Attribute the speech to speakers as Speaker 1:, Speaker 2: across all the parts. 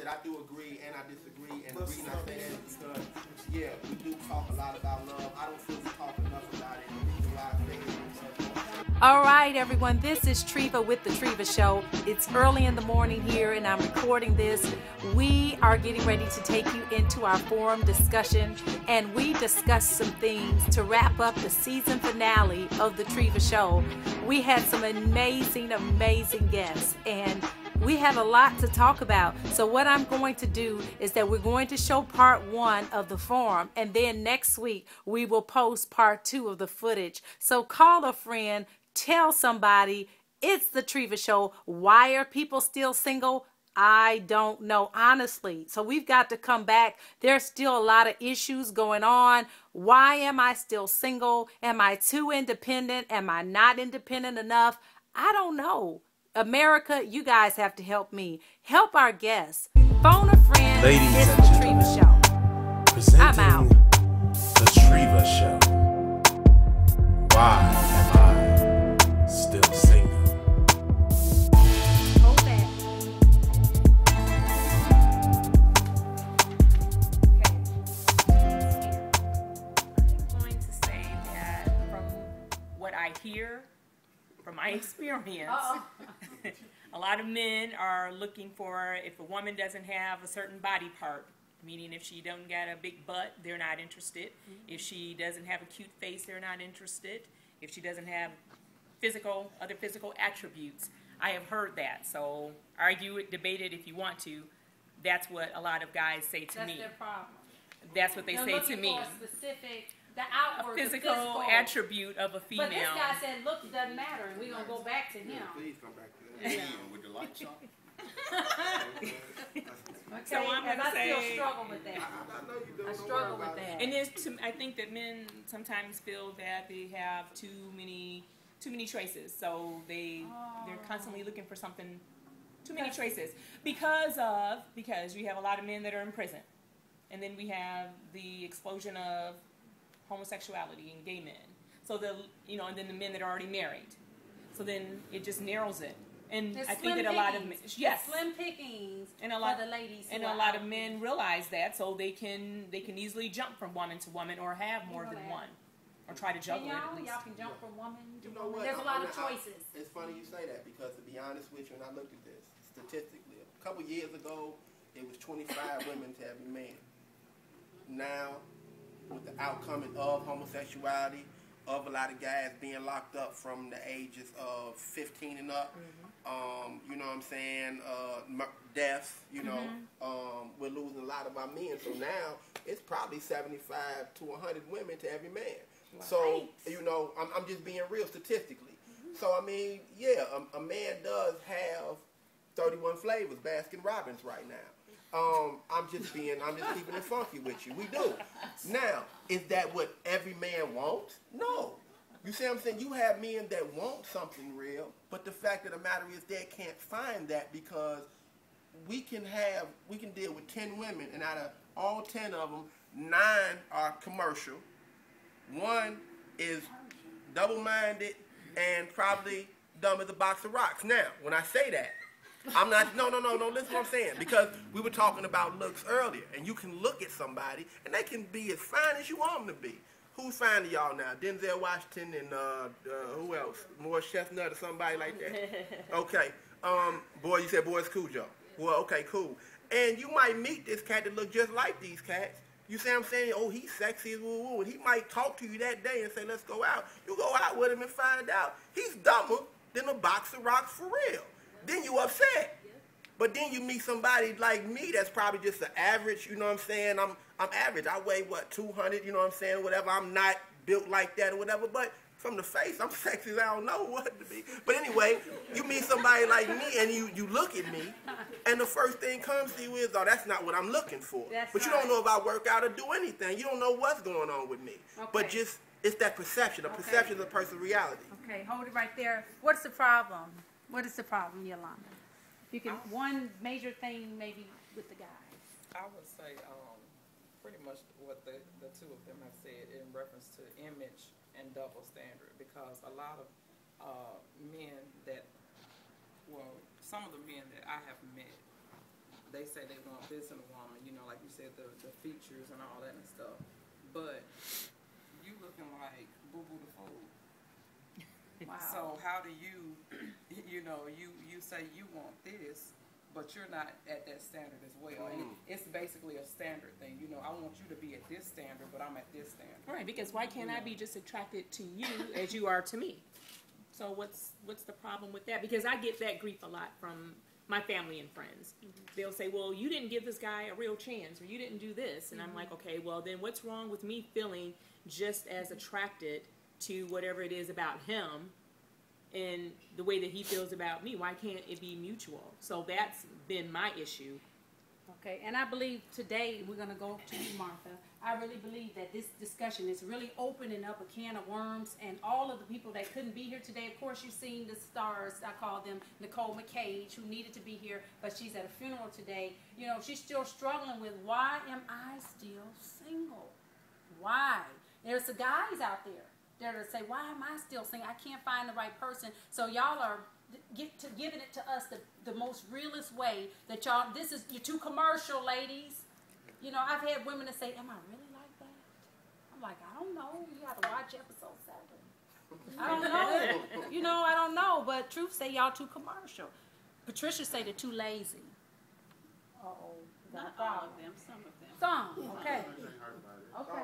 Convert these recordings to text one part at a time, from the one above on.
Speaker 1: said, I do agree and I disagree, and the reason I say that is because, yeah, we do talk a lot about love. I don't feel we talk enough about it. The reason why I say it is
Speaker 2: all right, everyone, this is Treva with The Treva Show. It's early in the morning here, and I'm recording this. We are getting ready to take you into our forum discussion, and we discussed some things to wrap up the season finale of The Treva Show. We had some amazing guests, and we have a lot to talk about. So what I'm going to do is that we're going to show part 1 of the forum, and then next week we will post part 2 of the footage. So call a friend, tell somebody. It's The Treva Show. Why are people still single? I don't know, honestly. So we've got to come back. There's still a lot of issues going on. Why am I still single? Am I too independent? Am I not independent enough? I don't know. America, you guys have to help me. Help our guests. Phone a friend.
Speaker 3: Ladies
Speaker 2: it's
Speaker 3: and
Speaker 2: The
Speaker 3: gentlemen,
Speaker 2: Treva Show.
Speaker 3: presenting
Speaker 2: I'm out.
Speaker 3: The Treva Show. Why am I still single?
Speaker 2: Hold that.
Speaker 4: I'm going to say that from what I hear, from my experience, a lot of men are looking for, if a woman doesn't have a certain body part, meaning if she doesn't got a big butt, they're not interested. If she doesn't have a cute face, they're not interested. If she doesn't have other physical attributes. I have heard that. So argue it, debate it if you want to. That's what a lot of guys say to me.
Speaker 2: That's their problem.
Speaker 4: That's what they
Speaker 2: They're
Speaker 4: say
Speaker 2: looking
Speaker 4: to me.
Speaker 2: for a specific, the outward,
Speaker 4: A physical attribute of a female.
Speaker 2: But this guy said, look, it doesn't matter, and we're going to go back to him.
Speaker 1: please come back to that.
Speaker 5: With the lights on.
Speaker 2: Okay,
Speaker 4: So I'm
Speaker 2: and
Speaker 4: gonna
Speaker 2: I
Speaker 4: say-
Speaker 2: still struggle with that.
Speaker 1: I know you do.
Speaker 2: I struggle with that.
Speaker 4: And I think that men sometimes feel that they have too many choices, so they're constantly looking for something. Too many choices because you have a lot of men that are in prison, and then we have the explosion of homosexuality and gay men. So and then the men that are already married. So then it just narrows it. And
Speaker 2: There's
Speaker 4: I think
Speaker 2: slim
Speaker 4: that a lot of men,
Speaker 2: pickings.
Speaker 4: yes,
Speaker 2: Slim pickings
Speaker 4: and a lot
Speaker 2: for the ladies.
Speaker 4: and
Speaker 2: who
Speaker 4: a
Speaker 2: are
Speaker 4: lot
Speaker 2: out
Speaker 4: of men realize that, so they can easily jump from woman to woman or have more than one, or try to
Speaker 2: Can
Speaker 4: juggle it at least.
Speaker 2: y'all can jump from woman to
Speaker 1: You know
Speaker 2: woman.
Speaker 1: what?
Speaker 2: There's a lot of choices.
Speaker 1: It's funny you say that because, to be honest with you, and I looked at this statistically, a couple years ago, it was 25 women to every man. Now, with the outcoming of homosexuality, of a lot of guys being locked up from the ages of 15 and up, you know what I'm saying, deaths, we're losing a lot of our men. So now, it's probably 75 to 100 women to every man.
Speaker 2: Right.
Speaker 1: So, I'm just being real statistically. So, I mean, yeah, a man does have 31 flavors, Baskin Robbins right now. I'm just keeping it funky with you. We do. Now, is that what every man wants? No. You see what I'm saying? You have men that want something real, but the fact of the matter is they can't find that because we can deal with 10 women, and out of all 10 of them, 9 are commercial. 1 is double-minded and probably dumb as a box of rocks. Now, when I say that, I'm not, no, listen to what I'm saying, because we were talking about looks earlier, and you can look at somebody, and they can be as fine as you want them to be. Who's fine to y'all now? Denzel Washington and, who else? Morris Chestnut or somebody like that? Okay. You said Boris Cujo. Well, okay, cool. And you might meet this cat that look just like these cats. You see what I'm saying? Oh, he's sexy as woo-woo, and he might talk to you that day and say, let's go out. You go out with him and find out he's dumber than a box of rocks for real. Then you upset. But then you meet somebody like me that's probably just an average, you know what I'm saying? I'm average. I weigh, 200, you know what I'm saying? Whatever. I'm not built like that or whatever. But from the face, I'm sexy as I don't know what to be. But anyway, you meet somebody like me and you look at me, and the first thing comes to you is, oh, that's not what I'm looking for. But you don't know if I work out or do anything. You don't know what's going on with me.
Speaker 2: Okay.
Speaker 1: But just, it's that perception. A perception is a person's reality.
Speaker 2: Okay, hold it right there. What's the problem? What is the problem, Yolanda? You can, one major thing maybe with the guys.
Speaker 6: I would say pretty much what the two of them have said in reference to image and double standard, because a lot of men that, some of the men that I have met they say they want this in a woman, you know, like you said, the features and all that and stuff. But you looking like Boo Boo the Fool.
Speaker 2: Wow.
Speaker 6: So how do you, you know, you say you want this, but you're not at that standard as well. And it's basically a standard thing. You know, I want you to be at this standard, but I'm at this standard.
Speaker 4: Right, because why can't I be just attracted to you as you are to me? So what's the problem with that? Because I get that grief a lot from my family and friends. They'll say, well, you didn't give this guy a real chance, or you didn't do this. And I'm like, okay, well, then what's wrong with me feeling just as attracted to whatever it is about him and the way that he feels about me? Why can't it be mutual? So that's been my issue.
Speaker 5: Okay, and I believe today we're going to go to you, Martha. I really believe that this discussion is really opening up a can of worms, and all of the people that couldn't be here today, of course, you've seen the stars. I call them Nicole McCage, who needed to be here, but she's at a funeral today. You know, she's still struggling with, why am I still single? Why? There's the guys out there that are say, why am I still single? I can't find the right person. So y'all are giving it to us the most realest way that y'all, you're too commercial, ladies. You know, I've had women that say, am I really like that? I'm like, I don't know. You got to watch episode 7. I don't know. You know, I don't know. But truth say y'all too commercial. Patricia say they're too lazy. Uh-oh.
Speaker 7: Not all of them, some of them.
Speaker 5: Some, okay. Okay.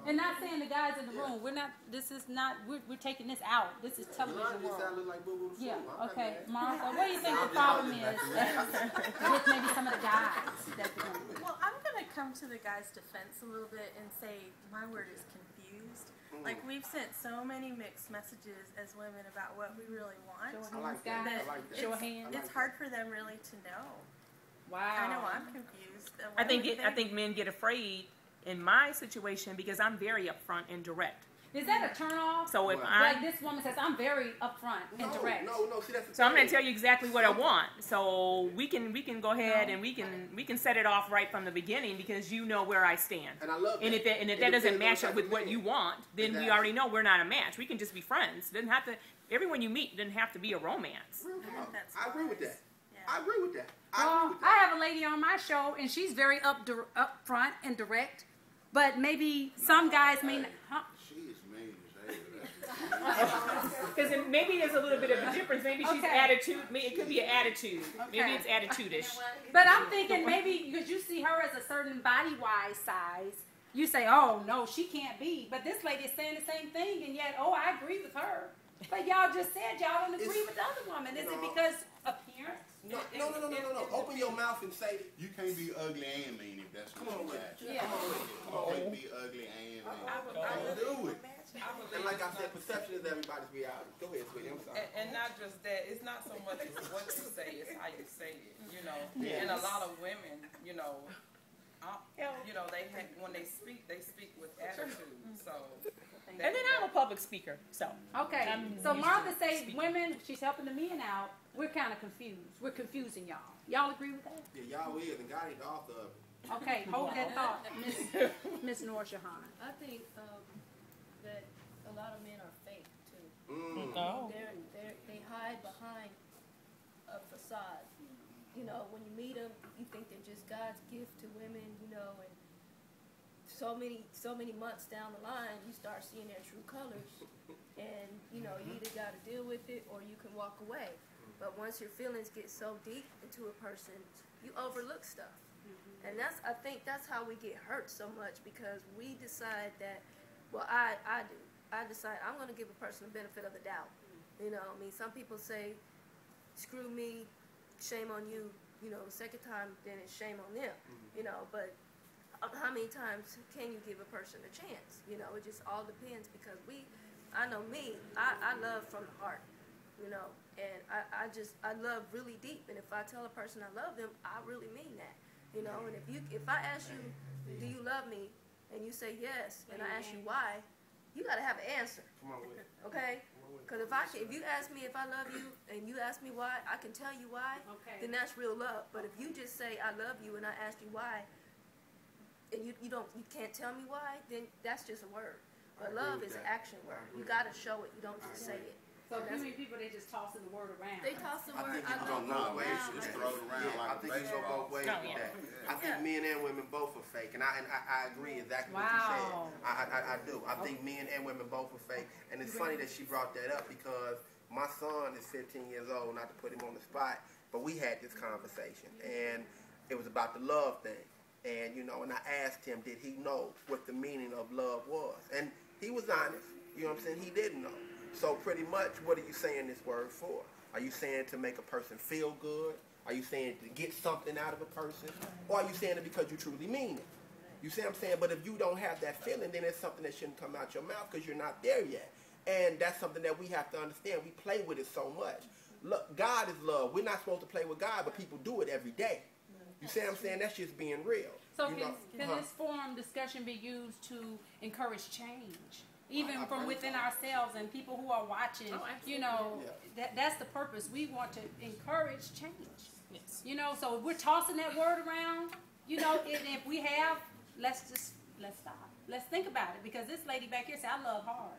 Speaker 5: And not saying the guys in the room, we're taking this out. This is television world. Yeah, okay. Martha, what do you think the problem is with maybe some of the guys?
Speaker 8: Well, I'm going to come to the guy's defense a little bit and say my word is confused. Like, we've sent so many mixed messages as women about what we really want.
Speaker 5: Show hands, guys. Show hands.
Speaker 8: It's hard for them really to know.
Speaker 5: Wow.
Speaker 8: I know I'm confused.
Speaker 4: I think men get afraid in my situation because I'm very upfront and direct.
Speaker 5: Is that a turn off?
Speaker 4: So if
Speaker 5: like this woman says, I'm very upfront and direct.
Speaker 1: No. See, that's
Speaker 4: so I'm going to tell you exactly what I want. So we can go ahead and we can set it off right from the beginning because you know where I stand.
Speaker 1: And I love that.
Speaker 4: And if that doesn't match up with what you want, then we already know we're not a match. We can just be friends. Doesn't have to. Everyone you meet doesn't have to be a romance.
Speaker 1: I agree with that.
Speaker 8: Yeah.
Speaker 1: I agree with that.
Speaker 5: Well, I have a lady on my show, and she's very upfront and direct. But maybe some guys may not. Huh?
Speaker 9: She is mean as hell.
Speaker 4: Because maybe there's a little bit of a difference. Maybe she's attitude. It could be an attitude. Maybe it's attitude-ish.
Speaker 5: But I'm thinking maybe because you see her as a certain body-wise size, you say, oh, no, she can't be. But this lady is saying the same thing, and yet, oh, I agree with her. But y'all just said y'all don't agree with the other woman. Is it because appearance?
Speaker 1: No. Open your mouth and say it.
Speaker 9: You can't be ugly and mean if that's what you got.
Speaker 5: Yeah.
Speaker 9: Come on, you can't be ugly and mean.
Speaker 6: I would
Speaker 9: Do it.
Speaker 1: And like I said, perception is everybody's reality. Go ahead, sweetie. I'm sorry.
Speaker 6: And not just that, it's not so much as what you say, it's how you say it, you know. And a lot of women, you know, they when they speak with attitude. So.
Speaker 4: And then I'm a public speaker, so.
Speaker 5: Okay. So Martha says women, she's helping the men out. We're kind of confused. We're confusing y'all. Y'all agree with that?
Speaker 1: Yeah, y'all is, and God ain't the author of it.
Speaker 5: Okay, hold that thought, Miss Noor Shahan.
Speaker 7: I think that a lot of men are fake too.
Speaker 4: Oh.
Speaker 7: They hide behind a facade. You know, when you meet them, you think they're just God's gift to women. You know, and so many months down the line, you start seeing their true colors, and you know you either got to deal with it or you can walk away. But once your feelings get so deep into a person, you overlook stuff. And I think that's how we get hurt so much, because we decide that, well, I decide I'm going to give a person the benefit of the doubt. You know, I mean, some people say, screw me, shame on you. You know, the second time, then it's shame on them. You know, but how many times can you give a person a chance? You know, it just all depends, because I know me, I love from the heart, you know, and I love really deep, and if I tell a person I love them, I really mean that, you know, and if I ask you, do you love me, and you say yes, and I ask you why, you got to have an answer, okay? Because if you ask me if I love you, and you ask me why, I can tell you why, then that's real love. But if you just say I love you, and I ask you why, and you can't tell me why, then that's just a word. But love is an action word. You got to show it. You don't just say it.
Speaker 5: So many people, they just tossing the word around.
Speaker 7: They toss the
Speaker 1: I
Speaker 7: word.
Speaker 1: think it's
Speaker 7: love
Speaker 1: gonna go
Speaker 7: around.
Speaker 1: ways.
Speaker 9: It's
Speaker 7: Like,
Speaker 9: thrown around
Speaker 1: Yeah, I
Speaker 9: like
Speaker 1: think it's gonna go both ways
Speaker 4: Oh,
Speaker 1: with
Speaker 4: yeah.
Speaker 1: that. I think men and women both are fake, and I agree exactly what
Speaker 5: Wow.
Speaker 1: you said. I do. I think men and women both are fake, and it's funny that she brought that up because my son is 15 years old. Not to put him on the spot, but we had this conversation, and it was about the love thing. And you know, and I asked him, did he know what the meaning of love was? And he was honest. You know what I'm saying? He didn't know. So pretty much, what are you saying this word for? Are you saying to make a person feel good? Are you saying to get something out of a person? Or are you saying it because you truly mean it? You see what I'm saying? But if you don't have that feeling, then it's something that shouldn't come out your mouth because you're not there yet. And that's something that we have to understand. We play with it so much. Look, God is love. We're not supposed to play with God, but people do it every day. You see what I'm saying? That's just being real.
Speaker 5: So
Speaker 1: you
Speaker 5: can this forum discussion be used to encourage change? Even from within ourselves and people who are watching, you know, that's the purpose. We want to encourage change.
Speaker 4: Yes.
Speaker 5: You know, so if we're tossing that word around, you know, and if we have, let's stop. Let's think about it, because this lady back here said, I love hard.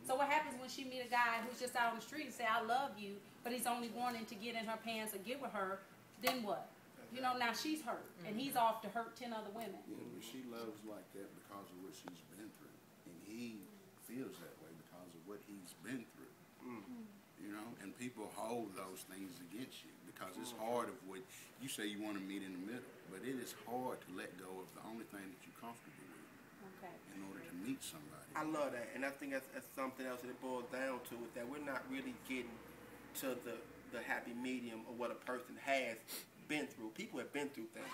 Speaker 5: So what happens when she meet a guy who's just out on the street and say, I love you, but he's only wanting to get in her pants or get with her, then what? You know, now she's hurt, and he's off to hurt 10 other women.
Speaker 9: Yeah, but she loves like that because of what she's been through. And he feels that way because of what he's been through. You know, and people hold those things against you because it's hard of what you say you want to meet in the middle, but it is hard to let go of the only thing that you're comfortable with in order to meet somebody.
Speaker 1: I love that, and I think that's something else that it boils down to, is that we're not really getting to the happy medium of what a person has been through. People have been through things.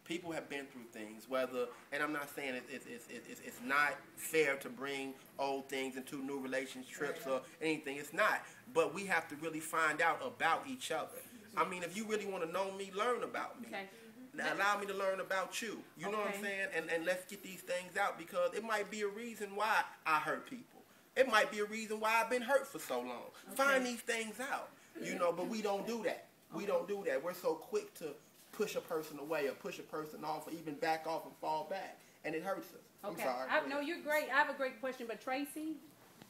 Speaker 1: People have been through things. Whether, and I'm not saying it's not fair to bring old things into new relationships or anything. It's not. But we have to really find out about each other. I mean, if you really want to know me, learn about me.
Speaker 5: Okay.
Speaker 1: Now, allow me to learn about you. You know what I'm
Speaker 5: Okay.
Speaker 1: saying? And let's get these things out, because it might be a reason why I hurt people. It might be a reason why I've been hurt for so long. Find these things out. You know, but we don't do that. We don't do that. We're so quick to push a person away or push a person off or even back off and fall back. And it hurts us. I'm
Speaker 5: Okay.
Speaker 1: sorry.
Speaker 5: No, you're great. I have a great question, but Tracy,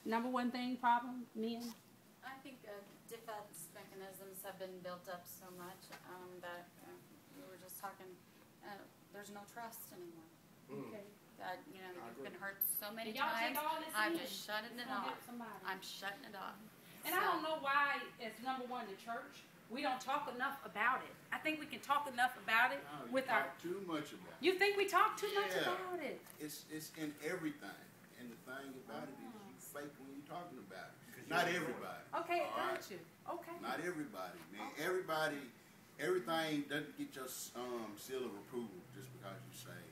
Speaker 5: number one thing, problem, men?
Speaker 10: I think defense mechanisms have been built up so much that we were just talking, there's no trust anymore.
Speaker 5: Okay.
Speaker 10: That, you know, you've been hurt so many
Speaker 5: Y'all take
Speaker 10: times,
Speaker 5: all this
Speaker 10: I'm
Speaker 5: in.
Speaker 10: just shutting it
Speaker 5: Gonna
Speaker 10: off.
Speaker 5: get somebody.
Speaker 10: I'm shutting it off.
Speaker 5: And I don't know why, as number one, the church, we don't talk enough about it. I think we can talk enough about it
Speaker 9: No, you
Speaker 5: with our.
Speaker 9: talk too much about it.
Speaker 5: You think we talk too much
Speaker 9: Yeah.
Speaker 5: about it?
Speaker 9: It's in everything. And the thing about it is you fake when you're talking about it. Not everybody.
Speaker 5: Okay,
Speaker 9: All right?
Speaker 5: got you. Okay.
Speaker 9: Not everybody, man. Everything doesn't get your seal of approval just because you say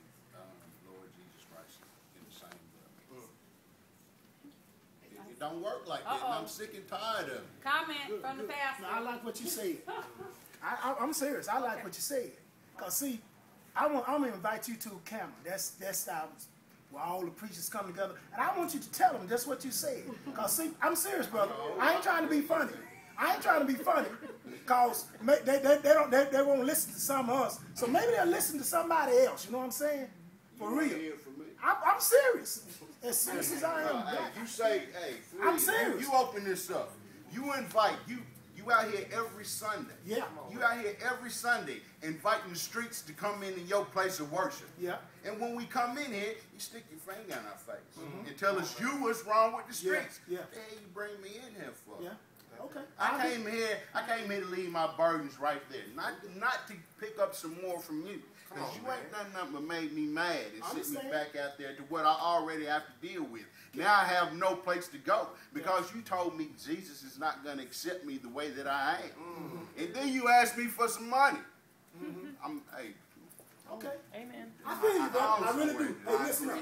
Speaker 9: Lord Jesus Christ in the same breath. It don't work like that, and I'm sick and tired of it.
Speaker 5: Comment from the pastor.
Speaker 11: No, I like what you said. I'm serious. I like what you said. Cause see, I'm gonna invite you to a camera. That's where all the preachers come together, and I want you to tell them just what you said. Cause see, I'm serious, brother. I ain't trying to be funny. Cause they won't listen to some of us. So maybe they'll listen to somebody else. You know what I'm saying? For real.
Speaker 9: Hear from me.
Speaker 11: I'm serious. As serious as I am.
Speaker 9: Hey, you say, hey, for
Speaker 11: I'm
Speaker 9: real,
Speaker 11: serious.
Speaker 9: You open this up. You invite, you out here every Sunday.
Speaker 11: Yeah.
Speaker 9: You out here every Sunday inviting the streets to come into your place of worship.
Speaker 11: Yeah.
Speaker 9: And when we come in here, you stick your finger in our face and tell us what's wrong with the streets.
Speaker 11: Yeah.
Speaker 9: Hey, you bring me in here for?
Speaker 11: Yeah. Okay.
Speaker 9: I came here to leave my burdens right there. Not to pick up some more from you. Because you ain't done nothing but made me mad and sit me back out there to what I already have to deal with. Now I have no place to go because you told me Jesus is not going to accept me the way that I am. And then you asked me for some money. Hey.
Speaker 11: Okay.
Speaker 4: Amen.
Speaker 11: I feel you, brother. I really do. Hey, listen up.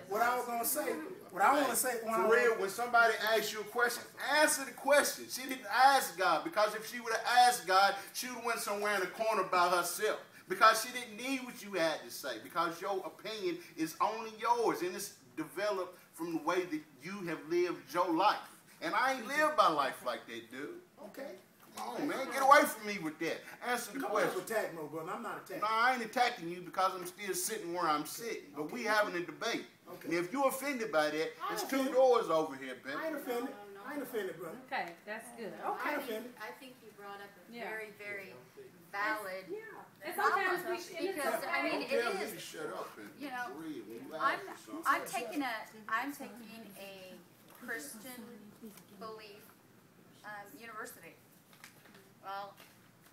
Speaker 11: What I was gonna say, what I want to say,
Speaker 9: For real, when somebody asks you a question, answer the question. She didn't ask God, because if she would have asked God, she would have went somewhere in a corner by herself. Because she didn't need what you had to say. Because your opinion is only yours, and it's developed from the way that you have lived your life. And I ain't lived my life like that, dude.
Speaker 11: Okay.
Speaker 9: Come on, man. Get away from me with that. Answer the
Speaker 11: Come
Speaker 9: question.
Speaker 11: on, attack no, brother. I'm not attacking.
Speaker 9: No, I ain't attacking you because I'm still sitting where I'm sitting. But we having a debate.
Speaker 11: Okay.
Speaker 9: And if you're offended by that,
Speaker 11: I
Speaker 9: there's
Speaker 11: ain't
Speaker 9: two
Speaker 11: offended.
Speaker 9: doors over here, Ben.
Speaker 11: I ain't offended. I ain't offended, brother.
Speaker 5: Okay, that's good.
Speaker 11: I
Speaker 5: Okay.
Speaker 11: ain't offended.
Speaker 10: I think you brought up a
Speaker 5: Yeah.
Speaker 10: very, very valid.
Speaker 5: And sometimes we
Speaker 10: Because I mean, it
Speaker 9: Tell me to
Speaker 10: is.
Speaker 9: shut up and
Speaker 10: You know,
Speaker 9: breathe when you
Speaker 10: I'm
Speaker 9: ask for something.
Speaker 10: I'm taking a Christian belief university. Well,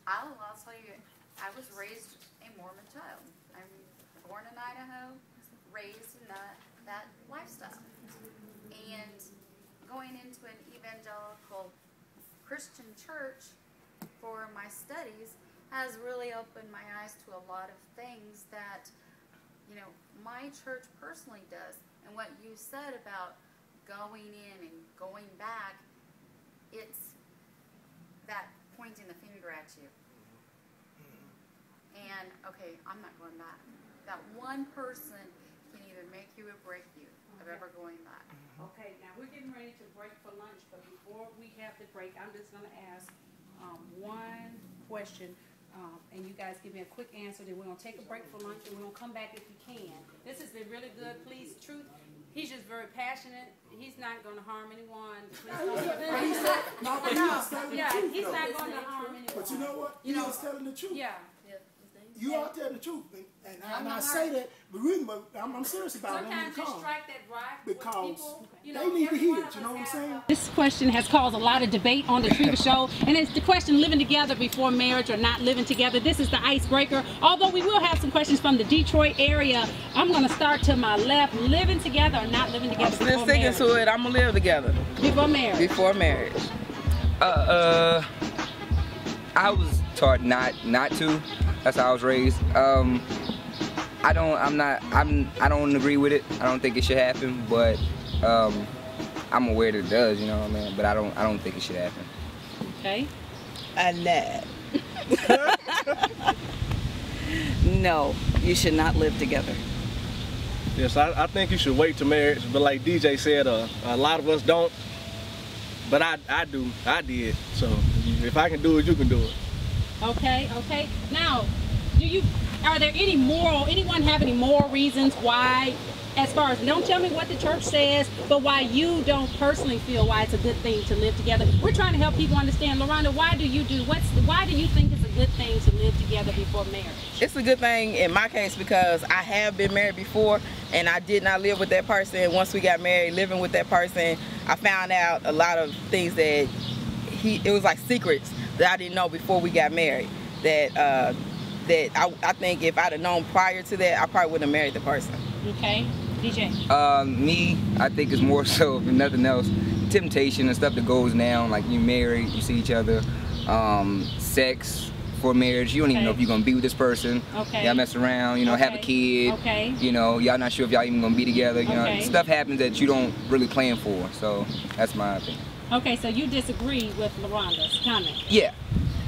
Speaker 10: I'll tell you, I was raised a Mormon child. I'm born in Idaho, raised in that lifestyle, and going into an evangelical Christian church for my studies has really opened my eyes to a lot of things that, you know, my church personally does. And what you said about going in and going back, it's that pointing the finger at you. And, okay, I'm not going back. That one person can either make you or break you of ever going back.
Speaker 5: Okay, now we're getting ready to break for lunch, but before we have the break, I'm just gonna ask, one question, and you guys give me a quick answer, then we're gonna take a break for lunch, and we're gonna come back if you can. This has been really good, please, truth. He's just very passionate. He's not gonna harm anyone. Yeah, he's not gonna harm anyone.
Speaker 11: But you know what? He was telling the truth.
Speaker 5: Yeah.
Speaker 11: You are telling the truth, and I say that, but I'm serious about it.
Speaker 5: Sometimes you strike that rock
Speaker 11: because
Speaker 5: with people, you know,
Speaker 11: they need to
Speaker 5: every
Speaker 11: hear
Speaker 5: one
Speaker 11: it.
Speaker 5: of
Speaker 11: You know
Speaker 5: us
Speaker 11: what I'm
Speaker 5: have
Speaker 11: saying?
Speaker 5: This question has caused a lot of debate on the Treva Show, and it's the question living together before marriage or not living together. This is the icebreaker. Although we will have some questions from the Detroit area, I'm going to start to my left. Living together or not living together before
Speaker 6: Still sticking
Speaker 5: marriage?
Speaker 6: to it. I'm gonna live together
Speaker 5: Before marriage.
Speaker 6: before marriage.
Speaker 12: I was taught not to. That's how I was raised. I don't agree with it. I don't think it should happen, but I'm aware that it does, you know what I mean? But I don't think it should happen.
Speaker 5: Okay.
Speaker 13: No, you should not live together.
Speaker 14: Yes, I think you should wait to marriage, but like DJ said, a lot of us don't. But I do. I did. So if I can do it, you can do it.
Speaker 5: Okay, okay. Now, are there anyone have any moral reasons why, as far as, don't tell me what the church says, but why you don't personally feel why it's a good thing to live together? We're trying to help people understand. LaRonda, why do you think it's a good thing to live together before marriage?
Speaker 6: It's a good thing in my case because I have been married before and I did not live with that person. Once we got married, living with that person, I found out a lot of things that it was like secrets that I didn't know before we got married. That I think if I'd have known prior to that, I probably wouldn't have married the person.
Speaker 5: Okay, DJ.
Speaker 12: Me, I think it's more so, if nothing else, temptation and stuff that goes down. Like you married, you see each other, sex for marriage. You don't even know if you're gonna be with this person.
Speaker 5: Okay.
Speaker 12: Y'all mess around, you know, have a kid.
Speaker 5: Okay.
Speaker 12: You know, y'all not sure if y'all even gonna be together. You know, stuff happens that you don't really plan for. So that's my opinion.
Speaker 5: Okay, so you disagree with LaRonda's comment?
Speaker 12: Yeah.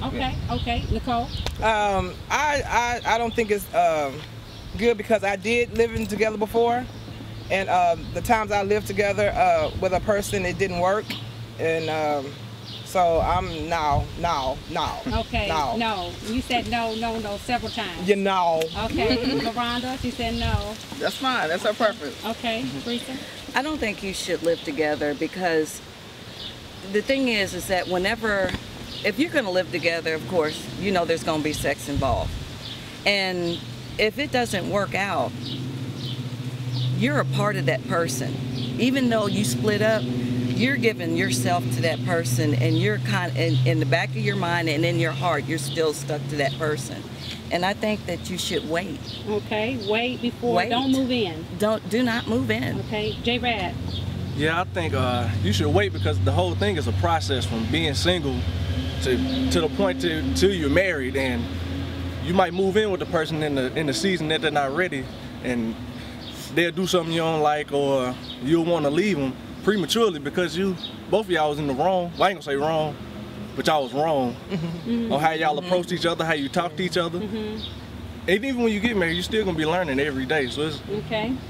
Speaker 5: Okay,
Speaker 12: yeah.
Speaker 5: Okay, Nicole?
Speaker 6: I don't think it's good because I did living together before, and the times I lived together with a person, it didn't work, and so I'm no.
Speaker 5: Okay, no. You said no several times.
Speaker 6: You know.
Speaker 5: Okay, LaRonda, she said no.
Speaker 6: That's fine. That's her preference.
Speaker 5: Okay, Teresa?
Speaker 13: I don't think you should live together because the thing is that if you're going to live together, of course, you know there's going to be sex involved. And if it doesn't work out, you're a part of that person. Even though you split up, you're giving yourself to that person, and you're in the back of your mind and in your heart, you're still stuck to that person. And I think that you should wait.
Speaker 5: Okay, wait before, don't move in.
Speaker 13: Do not move in.
Speaker 5: Okay, J-Rad.
Speaker 14: Yeah, I think you should wait because the whole thing is a process from being single to the point till you're married, and you might move in with the person in the season that they're not ready, and they'll do something you don't like, or you'll want to leave them prematurely because both of y'all was in the wrong. Well, I ain't gonna say wrong, but y'all was wrong on how y'all approach each other, how you talk to each other. And even when you get married, you're still gonna be learning every day. So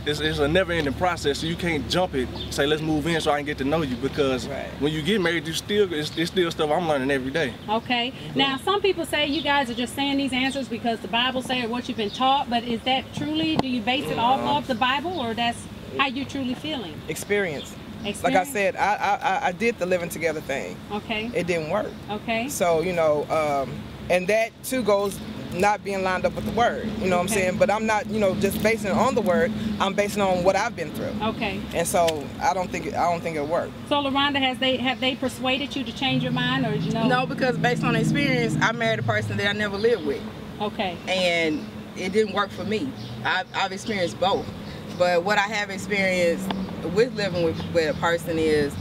Speaker 14: it's a never-ending process. So you can't jump it, say let's move in so I can get to know you, because when you get married, it's still stuff I'm learning every day.
Speaker 5: Okay. Now some people say you guys are just saying these answers because the Bible says or what you've been taught, but is that truly? Do you base it off of the Bible, or that's how you're truly feeling?
Speaker 6: Experience.
Speaker 5: Experience?
Speaker 15: Like I said, I did the living together thing.
Speaker 5: Okay.
Speaker 15: It didn't work.
Speaker 5: Okay.
Speaker 15: So, you know, and that too goes not being lined up with the word, you know what I'm saying? But I'm not, you know, just basing it on the word. I'm basing it on what I've been through.
Speaker 5: Okay.
Speaker 15: And so I don't think it'll work.
Speaker 5: So LaRonda, have they persuaded you to change your mind, or you know?
Speaker 16: No, because based on experience, I married a person that I never lived with.
Speaker 5: Okay.
Speaker 16: And it didn't work for me. I've experienced both. But what I have experienced with living with a person is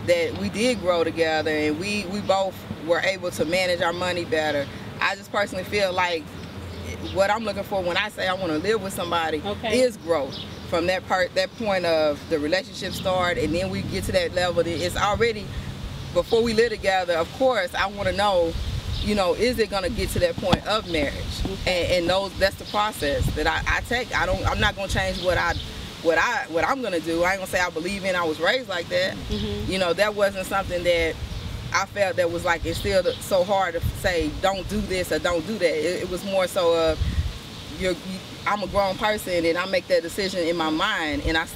Speaker 16: that we did grow together, and we both were able to manage our money better. I just personally feel like what I'm looking for when I say I want to live with somebody is growth. From that point of the relationship start, and then we get to that level, it's already, before we live together, of course, I want to know, you know, is it going to get to that point of marriage? And that's the process that I take. I'm not going to change what I'm going to do. I ain't going to say I believe in, I was raised like that. You know, that wasn't something that I felt that was like instilled so hard to say don't do this or don't do that. It was more so of I'm a grown person and I make that decision in my mind, and I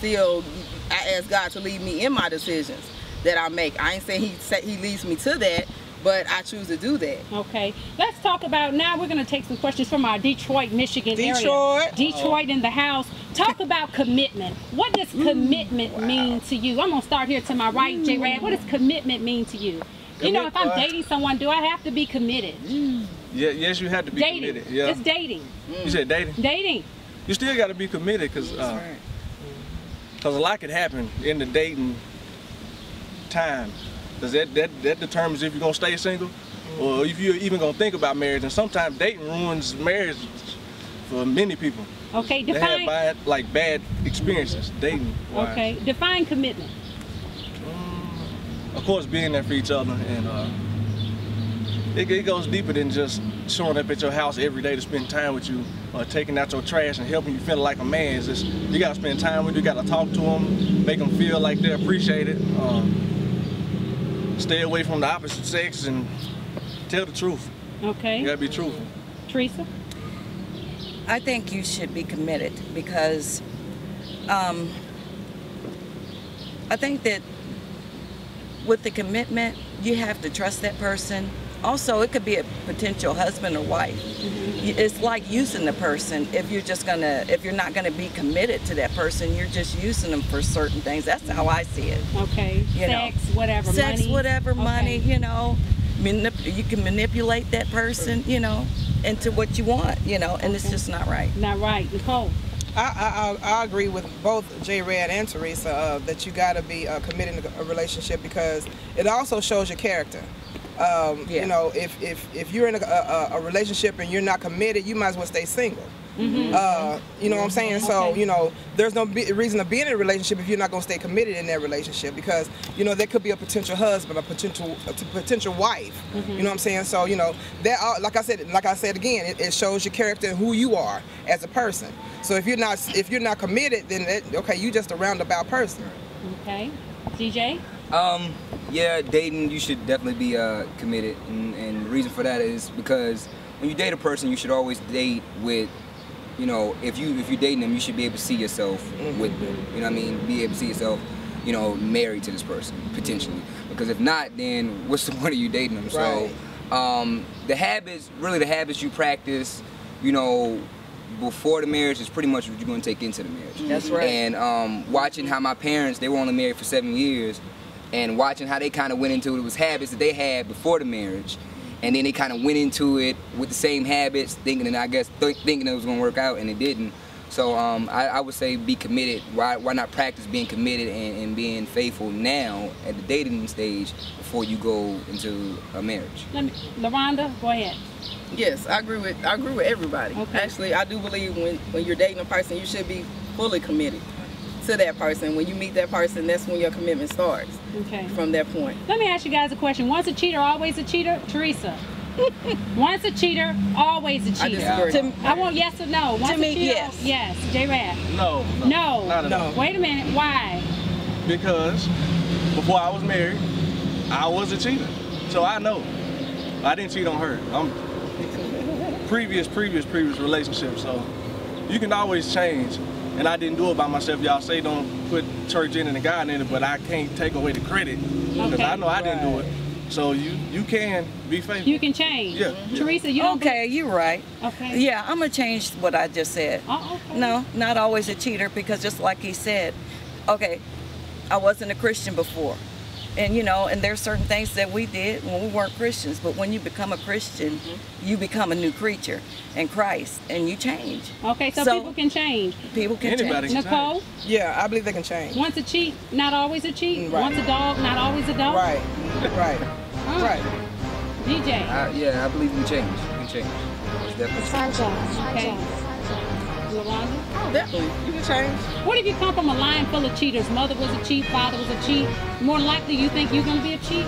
Speaker 16: ask God to lead me in my decisions that I make. I ain't saying he leads me to that, but I choose to do that.
Speaker 5: Okay, let's talk about, now we're going to take some questions from our Detroit, Michigan area. Detroit in the house. Talk about commitment. What does commitment mean to you? I'm going to start here to my right, J-Rad. What does commitment mean to you? You know, if I'm dating someone, do I have to be committed?
Speaker 14: Yeah, yes, you have to be committed. Yeah.
Speaker 5: It's dating.
Speaker 14: You said dating?
Speaker 5: Dating.
Speaker 14: You still got to be committed, because a lot could happen in the dating time. Because that determines if you're going to stay single or if you're even going to think about marriage. And sometimes dating ruins marriage for many people.
Speaker 5: Okay,
Speaker 14: define. They have bad experiences dating wise.
Speaker 5: Okay, define commitment.
Speaker 14: Of course, being there for each other, and it goes deeper than just showing up at your house every day to spend time with you, or taking out your trash and helping you feel like a man. It's just, you gotta spend time with you, you gotta talk to them, make them feel like they're appreciated. Stay away from the opposite sex and tell the truth.
Speaker 5: Okay.
Speaker 14: You gotta be truthful.
Speaker 5: Teresa?
Speaker 13: I think you should be committed, because I think that with the commitment, you have to trust that person. Also, it could be a potential husband or wife. It's like using the person. If you're not gonna be committed to that person, you're just using them for certain things. That's how I see it.
Speaker 5: Okay. Sex, whatever,
Speaker 13: sex,
Speaker 5: money.
Speaker 13: whatever, money. You know, you can manipulate that person, you know, into what you want, you know, and it's just not right.
Speaker 5: Not right. Nicole?
Speaker 15: I agree with both J-Rad and Teresa that you got to be committed to a relationship, because it also shows your character. You know, if you're in a relationship and you're not committed, you might as well stay single. You know what I'm saying? So, you know, there's no reason to be in a relationship if you're not going to stay committed in that relationship, because, you know, there could be a potential husband, a potential wife. You know what I'm saying? So, you know, that, like I said again, it shows your character and who you are as a person. So if you're not committed, then okay, you just a roundabout person.
Speaker 5: Okay. DJ?
Speaker 12: Yeah, dating, you should definitely be committed, and the reason for that is because when you date a person, you should always date with, you know, if you're dating them, you should be able to see yourself with them. You know what I mean? Be able to see yourself, you know, married to this person potentially. Because if not, then what's the point of you dating them? Right. So the habits you practice, you know, before the marriage is pretty much what you're going to take into the marriage.
Speaker 13: That's right.
Speaker 12: And watching how my parents, they were only married for 7 years, and watching how they kind of went into it was habits that they had before the marriage, and then they kind of went into it with the same habits, thinking it was going to work out, and it didn't. So I would say be committed. Why not practice being committed and being faithful now at the dating stage before you go into a marriage?
Speaker 5: LaRonda, go ahead.
Speaker 16: Yes, I agree with everybody.
Speaker 5: Okay. Actually,
Speaker 16: I do believe when you're dating a person, you should be fully committed to that person. When you meet that person, that's when your commitment starts.
Speaker 5: Okay.
Speaker 16: From that point.
Speaker 5: Let me ask you guys a question. Once a cheater, always a cheater? Teresa? Once a cheater, always a cheater.
Speaker 16: I disagree.
Speaker 5: I want yes or no. Once
Speaker 16: to me,
Speaker 5: a cheater,
Speaker 16: yes.
Speaker 5: Yes. J-Rad?
Speaker 14: No. Not at all.
Speaker 5: Wait a minute. Why?
Speaker 14: Because before I was married, I was a cheater. So I know. I didn't cheat on her. Previous relationships. So you can always change. and I didn't do it by myself. Y'all say don't put church in it and God in it, but I can't take away the credit because I know I didn't do it. So you can be faithful.
Speaker 5: You can change.
Speaker 14: Yeah.
Speaker 5: Teresa, you don't.
Speaker 13: Okay, you're right.
Speaker 5: Okay.
Speaker 13: Yeah, I'm gonna change what I just said.
Speaker 5: Oh, okay.
Speaker 13: No, not always a cheater, because just like he said, okay, I wasn't a Christian before. And you know, and there's certain things that we did when we weren't Christians, but when you become a Christian, you become a new creature in Christ, and you change.
Speaker 5: Okay, so people can change.
Speaker 13: People can
Speaker 14: Anybody
Speaker 13: change.
Speaker 14: can
Speaker 5: Nicole?
Speaker 15: Yeah, I believe they can change.
Speaker 5: Once a cheat, not always a cheat.
Speaker 15: Right.
Speaker 5: Once a dog, not always a dog.
Speaker 15: Right, right, right.
Speaker 5: DJ.
Speaker 12: Yeah, I believe we change. We change. It's definitely.
Speaker 5: Okay. LaRonda?
Speaker 15: Oh, definitely. You can change.
Speaker 5: What if you come from a line full of cheaters? Mother was a cheat, father was a cheat. More likely you think you're going to be a cheat?